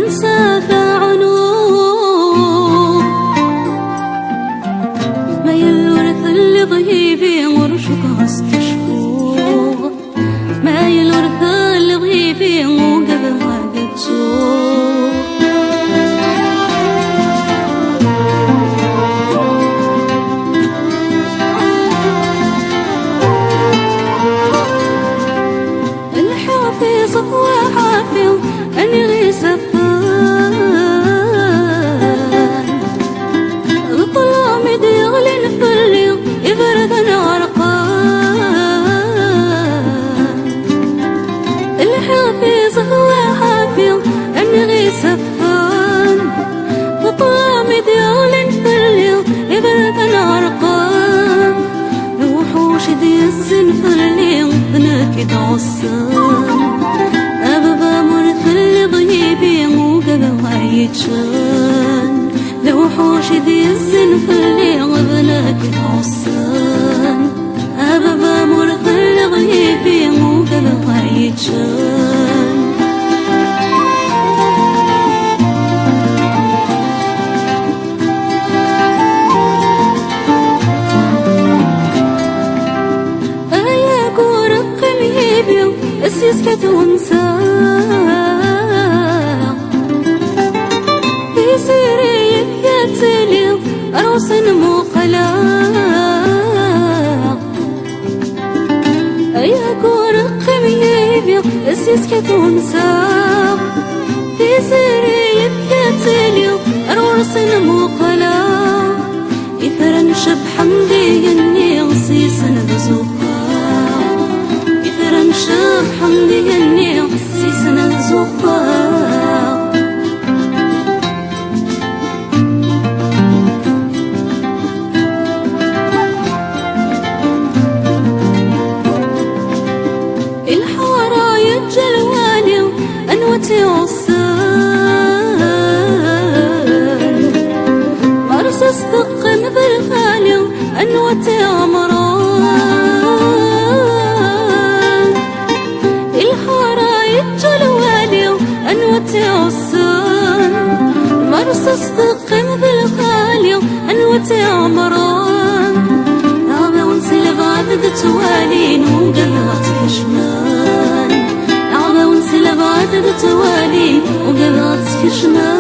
سافع عنوب ما يلورث اللي ضيبي مرشق استشفوق ما يلورث اللي ضيبي وقبل ما تسوق الحافظ هو حافظ أني غير سفان الظلام يغلي نفلي يبرد عرقان الحافظ هو حافظ أني غير سفان الظلام يغلي نفلي يبرد عرقان الوحوش دي الزنفلي ذنك يتعصان يتشان لوحوش ذي الزنف اللي غبنك العصان أبابا مرث الغيبي مو قبل يتشان أيا كورق ميبيو السيسكة ونسان سيري يتلي روس مو خلاق أيا كورق ميبيو السيسكة ونساق في سيري يتلي روس مو خلاق إثرا شب حمدي يني غصيص نذزوقاق إثرا شب حمدي يني غصيص نذزوقاق أنوتي عصان مرسس ثقن بالغالي أنوتي عمران الحرايج جلوالي أنوتي عصان مرسس ثقن بالغالي أنوتي عمران نعمة ونسي لبعد توالين وقلبات كشمان لبعد التوالي وقلت كشمان